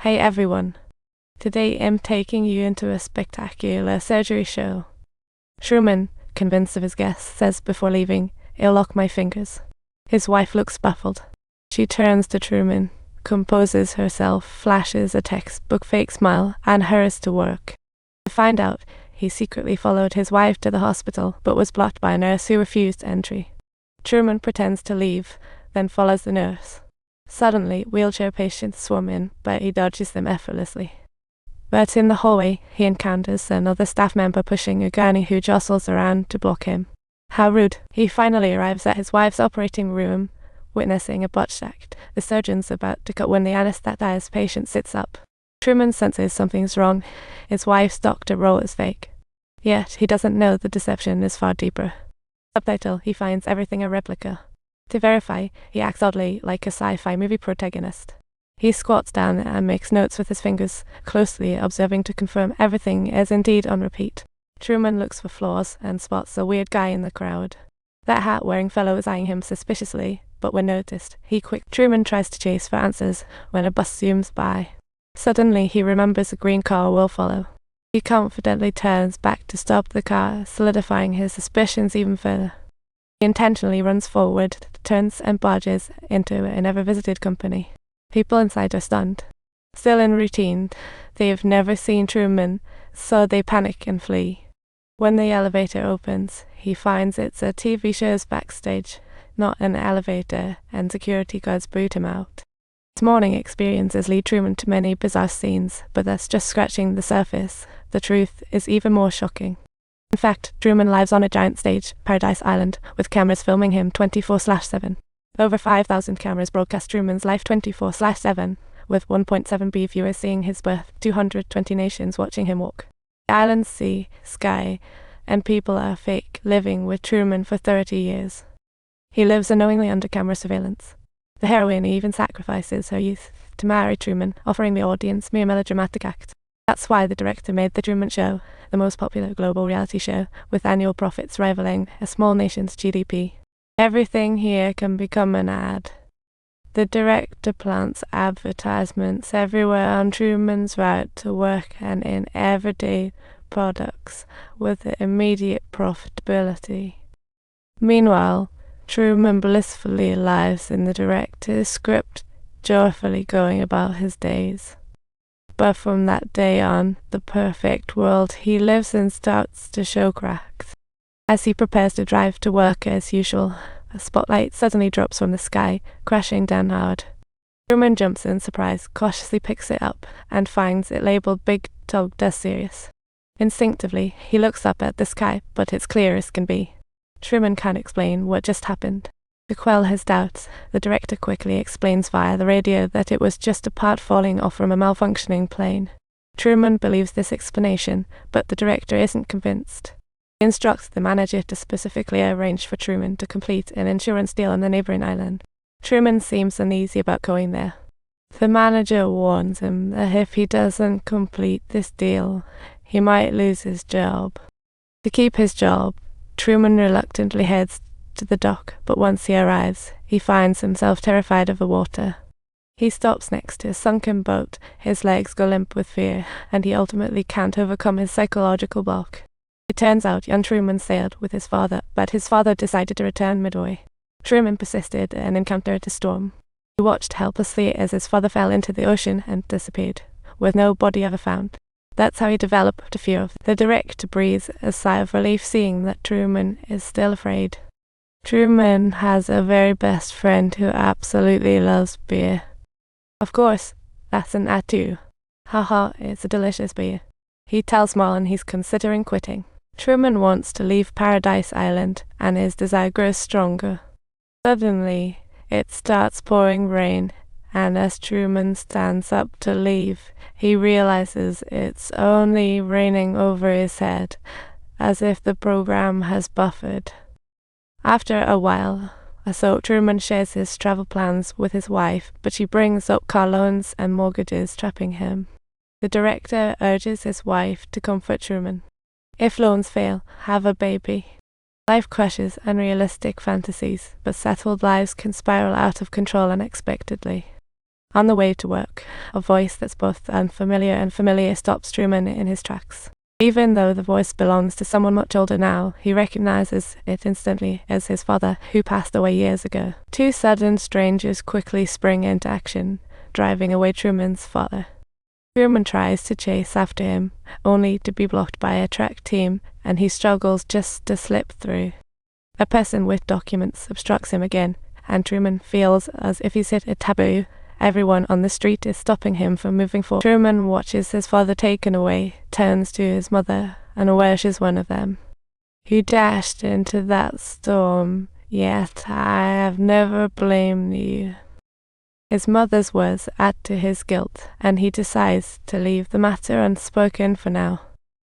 Hey everyone, today I'm taking you into a spectacular surgery show. Truman, convinced of his guess, says before leaving, "I'll lock my fingers." His wife looks baffled. She turns to Truman, composes herself, flashes a textbook fake smile, and hurries to work. To find out, he secretly followed his wife to the hospital, but was blocked by a nurse who refused entry. Truman pretends to leave, then follows the nurse. Suddenly, wheelchair patients swarm in, but he dodges them effortlessly. But in the hallway, he encounters another staff member pushing a gurney who jostles around to block him. How rude. He finally arrives at his wife's operating room, witnessing a botched act. The surgeon's about to cut when the anesthetized patient sits up. Truman senses something's wrong. His wife's doctor role is fake. Yet, he doesn't know the deception is far deeper. Subtitle: he finds everything a replica. To verify, he acts oddly like a sci-fi movie protagonist. He squats down and makes notes with his fingers, closely observing to confirm everything is indeed on repeat. Truman looks for flaws and spots a weird guy in the crowd. That hat-wearing fellow is eyeing him suspiciously, but when noticed, Truman tries to chase for answers when a bus zooms by. Suddenly, he remembers a green car will follow. He confidently turns back to stop the car, solidifying his suspicions even further. He intentionally runs forward, turns and barges into a never-visited company. People inside are stunned. Still in routine, they've never seen Truman, so they panic and flee. When the elevator opens, he finds it's a TV show's backstage, not an elevator, and security guards boot him out. This morning experiences lead Truman to many bizarre scenes, but that's just scratching the surface. The truth is even more shocking. In fact, Truman lives on a giant stage, Paradise Island, with cameras filming him 24/7. Over 5,000 cameras broadcast Truman's life 24/7, with 1.7 billion viewers seeing his birth, 220 nations watching him walk. The island's sea, sky, and people are fake, living with Truman for 30 years. He lives unknowingly under camera surveillance. The heroine even sacrifices her youth to marry Truman, offering the audience mere melodramatic act. That's why the director made The Truman Show, the most popular global reality show, with annual profits rivaling a small nation's GDP. Everything here can become an ad. The director plants advertisements everywhere on Truman's route to work and in everyday products with immediate profitability. Meanwhile, Truman blissfully lives in the director's script, joyfully going about his days. But from that day on, the perfect world he lives in starts to show cracks. As he prepares to drive to work as usual, a spotlight suddenly drops from the sky, crashing down hard. Truman jumps in surprise, cautiously picks it up, and finds it labeled Big Dog Does Serious. Instinctively, he looks up at the sky, but it's clear as can be. Truman can't explain what just happened. To quell his doubts, the director quickly explains via the radio that it was just a part falling off from a malfunctioning plane. Truman believes this explanation, but the director isn't convinced. He instructs the manager to specifically arrange for Truman to complete an insurance deal on the neighboring island. Truman seems uneasy about going there. The manager warns him that if he doesn't complete this deal, he might lose his job. To keep his job, Truman reluctantly heads to the dock, but once he arrives, he finds himself terrified of the water. He stops next to a sunken boat, his legs go limp with fear, and he ultimately can't overcome his psychological block. It turns out young Truman sailed with his father, but his father decided to return midway. Truman persisted and encountered a storm. He watched helplessly as his father fell into the ocean and disappeared, with no body ever found. That's how he developed a fear of the director breathes a sigh of relief seeing that Truman is still afraid. Truman has a very best friend who absolutely loves beer. Of course, that's an ad too. Haha, it's a delicious beer. He tells Marlon he's considering quitting. Truman wants to leave Paradise Island, and his desire grows stronger. Suddenly, it starts pouring rain, and as Truman stands up to leave, he realizes it's only raining over his head, as if the program has buffered. After a while, Truman shares his travel plans with his wife, but she brings up car loans and mortgages trapping him. The director urges his wife to comfort Truman. If loans fail, have a baby. Life crushes unrealistic fantasies, but settled lives can spiral out of control unexpectedly. On the way to work, a voice that's both unfamiliar and familiar stops Truman in his tracks. Even though the voice belongs to someone much older now, he recognizes it instantly as his father, who passed away years ago. Two sudden strangers quickly spring into action, driving away Truman's father. Truman tries to chase after him, only to be blocked by a track team, and he struggles just to slip through. A person with documents obstructs him again, and Truman feels as if he's hit a taboo. Everyone on the street is stopping him from moving forward. Truman watches his father taken away, turns to his mother, and worships one of them. "You dashed into that storm, yet I have never blamed you." His mother's words add to his guilt, and he decides to leave the matter unspoken for now.